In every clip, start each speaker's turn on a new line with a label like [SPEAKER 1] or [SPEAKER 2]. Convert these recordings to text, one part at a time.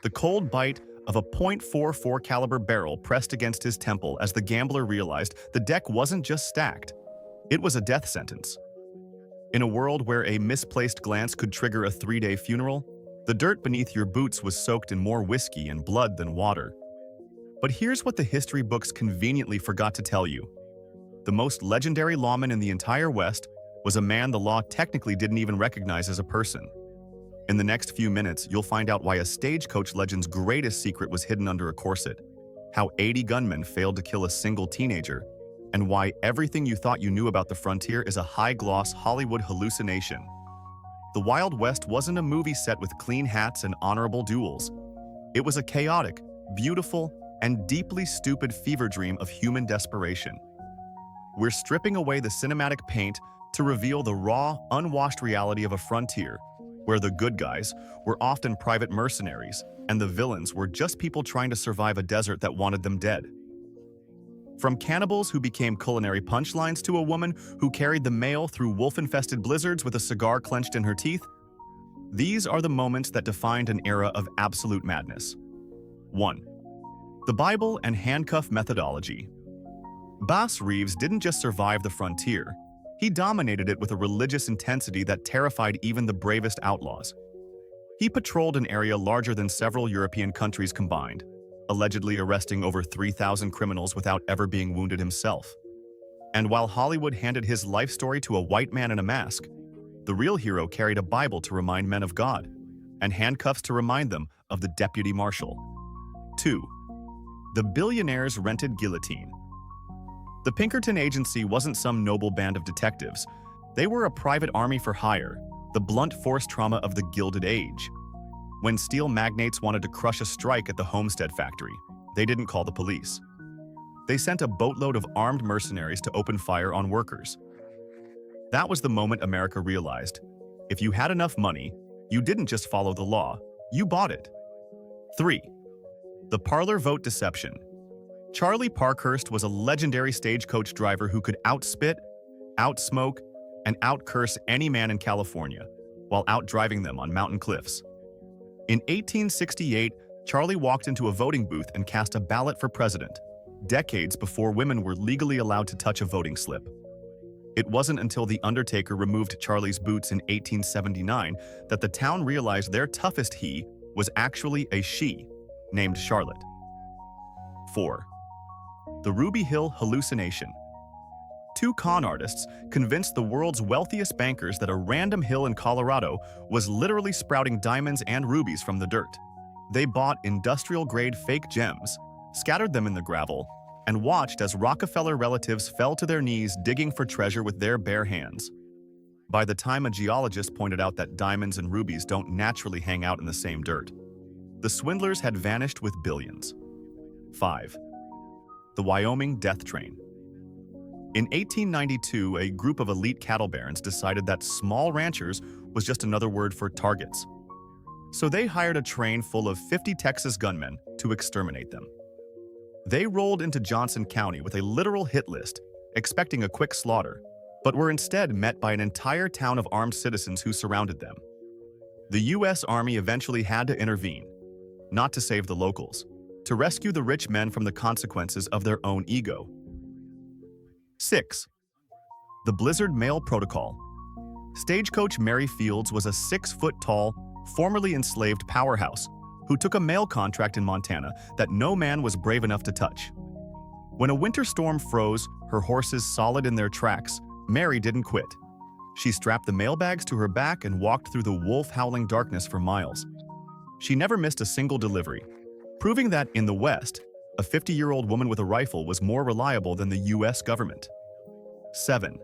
[SPEAKER 1] The cold bite of a .44 caliber barrel pressed against his temple as the gambler realized the deck wasn't just stacked, it was a death sentence. In a world where a misplaced glance could trigger a 3-day funeral, the dirt beneath your boots was soaked in more whiskey and blood than water. But here's what the history books conveniently forgot to tell you. The most legendary lawman in the entire West was a man the law technically didn't even recognize as a person. In the next few minutes, you'll find out why a stagecoach legend's greatest secret was hidden under a corset, how 80 gunmen failed to kill a single teenager, and why everything you thought you knew about the frontier is a high-gloss Hollywood hallucination. The Wild West wasn't a movie set with clean hats and honorable duels. It was a chaotic, beautiful, and deeply stupid fever dream of human desperation. We're stripping away the cinematic paint to reveal the raw, unwashed reality of a frontier, where the good guys were often private mercenaries and the villains were just people trying to survive a desert that wanted them dead. From cannibals who became culinary punchlines to a woman who carried the mail through wolf-infested blizzards with a cigar clenched in her teeth, these are the moments that defined an era of absolute madness. 1. The Bible and handcuff methodology. Bas Reeves didn't just survive the frontier, he dominated it with a religious intensity that terrified even the bravest outlaws. He patrolled an area larger than several European countries combined, allegedly arresting over 3,000 criminals without ever being wounded himself. And while Hollywood handed his life story to a white man in a mask, the real hero carried a Bible to remind men of God, and handcuffs to remind them of the deputy marshal. 2. The billionaire's rented guillotine. The Pinkerton Agency wasn't some noble band of detectives. They were a private army for hire, the blunt force trauma of the Gilded Age. When steel magnates wanted to crush a strike at the Homestead factory, they didn't call the police. They sent a boatload of armed mercenaries to open fire on workers. That was the moment America realized, if you had enough money, you didn't just follow the law, you bought it. 3. The parlor vote deception. Charlie Parkhurst was a legendary stagecoach driver who could outspit, outsmoke, and outcurse any man in California, while outdriving them on mountain cliffs. In 1868, Charlie walked into a voting booth and cast a ballot for president, decades before women were legally allowed to touch a voting slip. It wasn't until The Undertaker removed Charlie's boots in 1879 that the town realized their toughest he was actually a she, named Charlotte. 4. The Ruby Hill hallucination. Two con artists convinced the world's wealthiest bankers that a random hill in Colorado was literally sprouting diamonds and rubies from the dirt. They bought industrial-grade fake gems, scattered them in the gravel, and watched as Rockefeller relatives fell to their knees digging for treasure with their bare hands. By the time a geologist pointed out that diamonds and rubies don't naturally hang out in the same dirt, the swindlers had vanished with billions. 5. The Wyoming Death Train. In 1892, a group of elite cattle barons decided that small ranchers was just another word for targets. So they hired a train full of 50 Texas gunmen to exterminate them. They rolled into Johnson County with a literal hit list, expecting a quick slaughter, but were instead met by an entire town of armed citizens who surrounded them. The U.S. Army eventually had to intervene, not to save the locals, to rescue the rich men from the consequences of their own ego. 6. The Blizzard Mail Protocol. Stagecoach Mary Fields was a 6-foot-tall, formerly enslaved powerhouse who took a mail contract in Montana that no man was brave enough to touch. When a winter storm froze her horses solid in their tracks, Mary didn't quit. She strapped the mailbags to her back and walked through the wolf-howling darkness for miles. She never missed a single delivery, proving that in the West, a 50-year-old woman with a rifle was more reliable than the U.S. government. 7.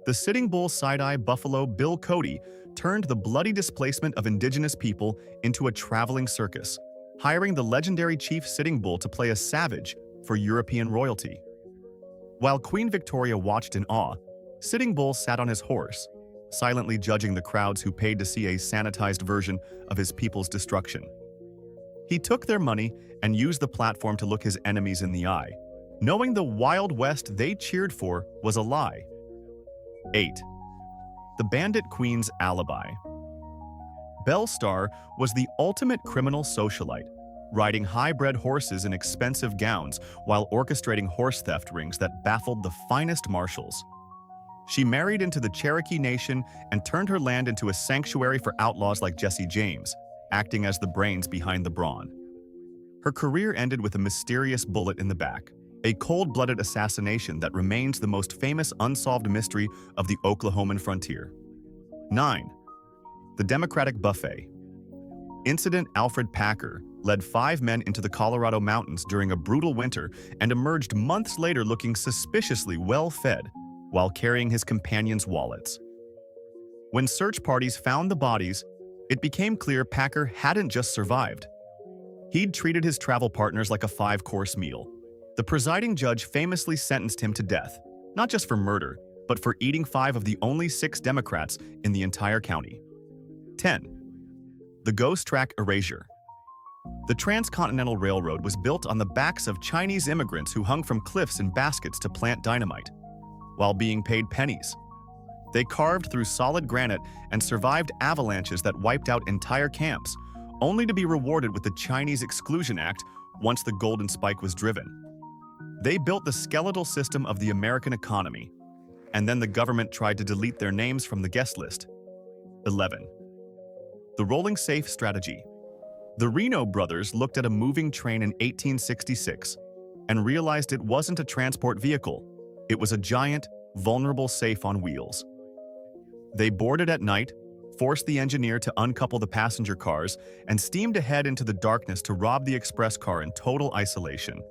[SPEAKER 1] The Sitting Bull Side-Eye Buffalo Bill Cody turned the bloody displacement of indigenous people into a traveling circus, hiring the legendary Chief Sitting Bull to play a savage for European royalty. While Queen Victoria watched in awe, Sitting Bull sat on his horse, silently judging the crowds who paid to see a sanitized version of his people's destruction. He took their money and used the platform to look his enemies in the eye, knowing the Wild West they cheered for was a lie. 8. The Bandit Queen's Alibi. Belstar was the ultimate criminal socialite, riding high-bred horses in expensive gowns while orchestrating horse theft rings that baffled the finest marshals. She married into the Cherokee Nation and turned her land into a sanctuary for outlaws like Jesse James, acting as the brains behind the brawn. Her career ended with a mysterious bullet in the back, a cold-blooded assassination that remains the most famous unsolved mystery of the Oklahoman frontier. 9. The Democratic Buffet. Incident Alfred Packer led 5 men into the Colorado mountains during a brutal winter and emerged months later looking suspiciously well-fed while carrying his companions' wallets. When search parties found the bodies, it became clear Packer hadn't just survived. He'd treated his travel partners like a 5-course meal. The presiding judge famously sentenced him to death, not just for murder, but for eating 5 of the only 6 Democrats in the entire county. 10. The Ghost Track Erasure. The Transcontinental Railroad was built on the backs of Chinese immigrants who hung from cliffs in baskets to plant dynamite, while being paid pennies. They carved through solid granite and survived avalanches that wiped out entire camps, only to be rewarded with the Chinese Exclusion Act once the golden spike was driven. They built the skeletal system of the American economy, and then the government tried to delete their names from the guest list. 11. The Rolling Safe Strategy. The Reno brothers looked at a moving train in 1866 and realized it wasn't a transport vehicle. It was a giant, vulnerable safe on wheels. They boarded at night, forced the engineer to uncouple the passenger cars, and steamed ahead into the darkness to rob the express car in total isolation.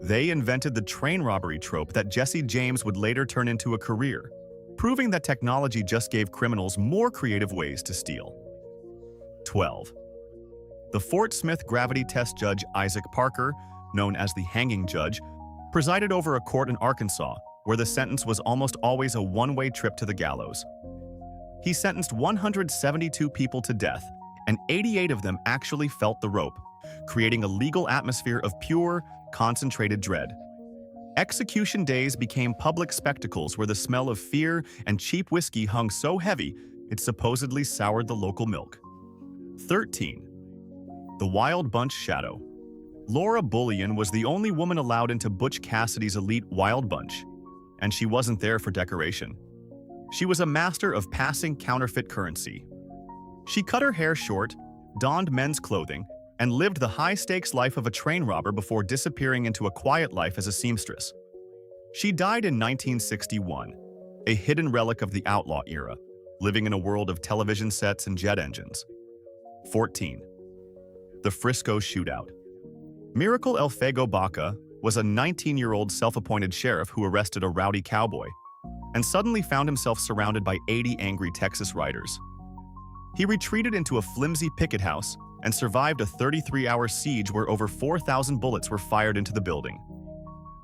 [SPEAKER 1] They invented the train robbery trope that Jesse James would later turn into a career, proving that technology just gave criminals more creative ways to steal. 12. The Fort Smith gravity test judge Isaac Parker, known as the hanging judge, presided over a court in Arkansas where the sentence was almost always a one-way trip to the gallows. He sentenced 172 people to death, and 88 of them actually felt the rope, creating a legal atmosphere of pure, concentrated dread. Execution days became public spectacles where the smell of fear and cheap whiskey hung so heavy it supposedly soured the local milk. 13. The Wild Bunch Shadow. Laura Bullion was the only woman allowed into Butch Cassidy's elite Wild Bunch, and she wasn't there for decoration. She was a master of passing counterfeit currency. She cut her hair short, donned men's clothing, and lived the high-stakes life of a train robber before disappearing into a quiet life as a seamstress. She died in 1961, a hidden relic of the outlaw era, living in a world of television sets and jet engines. 14. The Frisco Shootout. Miracle El Fuego Baca was a 19-year-old self-appointed sheriff who arrested a rowdy cowboy and suddenly found himself surrounded by 80 angry Texas riders. He retreated into a flimsy picket house and survived a 33-hour siege where over 4,000 bullets were fired into the building.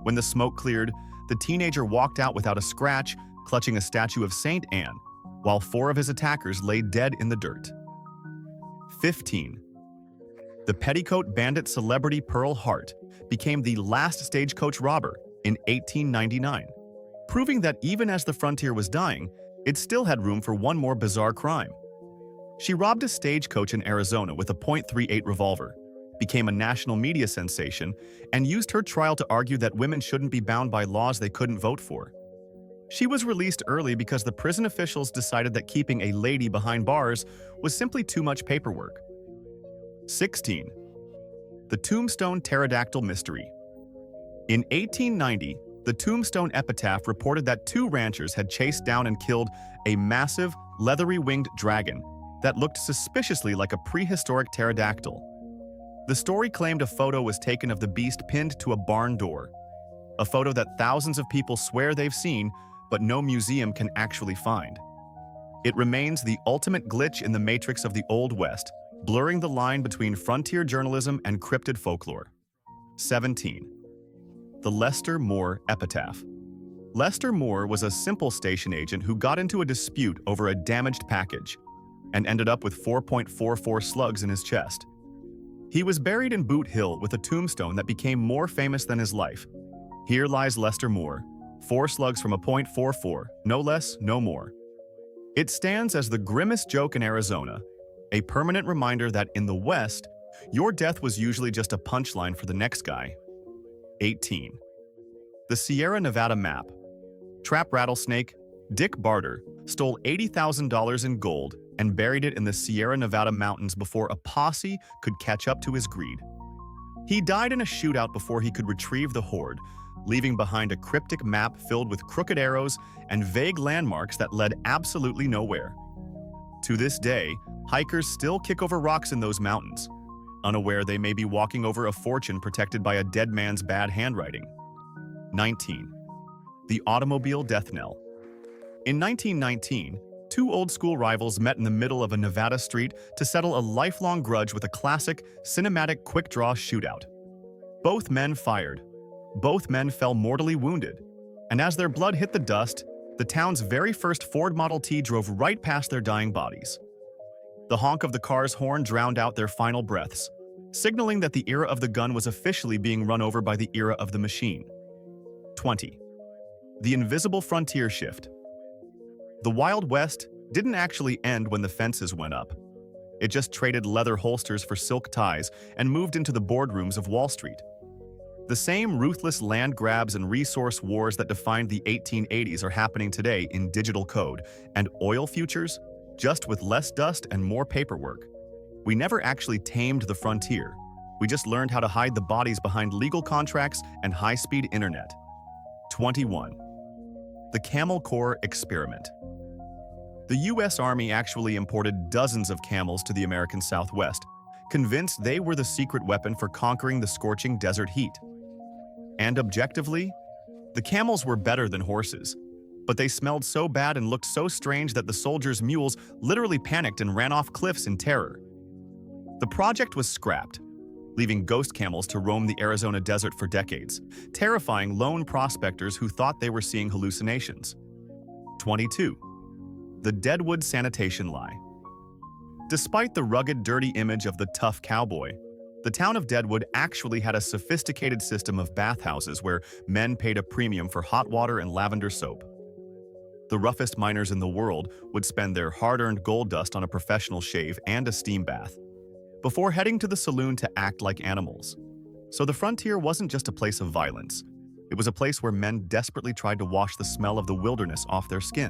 [SPEAKER 1] When the smoke cleared, the teenager walked out without a scratch, clutching a statue of Saint Anne, while 4 of his attackers lay dead in the dirt. 15. The petticoat bandit celebrity Pearl Hart became the last stagecoach robber in 1899, proving that even as the frontier was dying, it still had room for one more bizarre crime. She robbed a stagecoach in Arizona with a .38 revolver, became a national media sensation, and used her trial to argue that women shouldn't be bound by laws they couldn't vote for. She was released early because the prison officials decided that keeping a lady behind bars was simply too much paperwork. 16. The Tombstone Pterodactyl Mystery. In 1890, the Tombstone Epitaph reported that 2 ranchers had chased down and killed a massive, leathery-winged dragon that looked suspiciously like a prehistoric pterodactyl. The story claimed a photo was taken of the beast pinned to a barn door, a photo that thousands of people swear they've seen, but no museum can actually find. It remains the ultimate glitch in the matrix of the Old West, blurring the line between frontier journalism and cryptid folklore. 17. The Lester Moore Epitaph. Lester Moore was a simple station agent who got into a dispute over a damaged package and ended up with 4.44 slugs in his chest. He was buried in Boot Hill with a tombstone that became more famous than his life. Here lies Lester Moore, 4 slugs from a .44, no less, no more. It stands as the grimmest joke in Arizona, A permanent reminder that in the West, your death was usually just a punchline for the next guy. 18. The Sierra Nevada Map. Trap rattlesnake Dick Barter stole $80,000 in gold and buried it in the Sierra Nevada mountains before a posse could catch up to his greed. He died in a shootout before he could retrieve the hoard, leaving behind a cryptic map filled with crooked arrows and vague landmarks that led absolutely nowhere. To this day, hikers still kick over rocks in those mountains, unaware they may be walking over a fortune protected by a dead man's bad handwriting. 19. The automobile death knell. In 1919, two old-school rivals met in the middle of a Nevada street to settle a lifelong grudge with a classic, cinematic quick-draw shootout. Both men fired. Both men fell mortally wounded. And as their blood hit the dust, the town's very first Ford Model T drove right past their dying bodies. The honk of the car's horn drowned out their final breaths, signaling that the era of the gun was officially being run over by the era of the machine. 20. The invisible frontier shift. The Wild West didn't actually end when the fences went up. It just traded leather holsters for silk ties and moved into the boardrooms of Wall Street. The same ruthless land grabs and resource wars that defined the 1880s are happening today in digital code and oil futures, just with less dust and more paperwork. We never actually tamed the frontier. We just learned how to hide the bodies behind legal contracts and high-speed internet. 21. The Camel Corps Experiment. The U.S. Army actually imported dozens of camels to the American Southwest, convinced they were the secret weapon for conquering the scorching desert heat. And objectively, the camels were better than horses, but they smelled so bad and looked so strange that the soldiers' mules literally panicked and ran off cliffs in terror. The project was scrapped, leaving ghost camels to roam the Arizona desert for decades, terrifying lone prospectors who thought they were seeing hallucinations. 22. The Deadwood Sanitation Lie. Despite the rugged, dirty image of the tough cowboy, the town of Deadwood actually had a sophisticated system of bathhouses where men paid a premium for hot water and lavender soap. The roughest miners in the world would spend their hard-earned gold dust on a professional shave and a steam bath, before heading to the saloon to act like animals. So the frontier wasn't just a place of violence. It was a place where men desperately tried to wash the smell of the wilderness off their skin.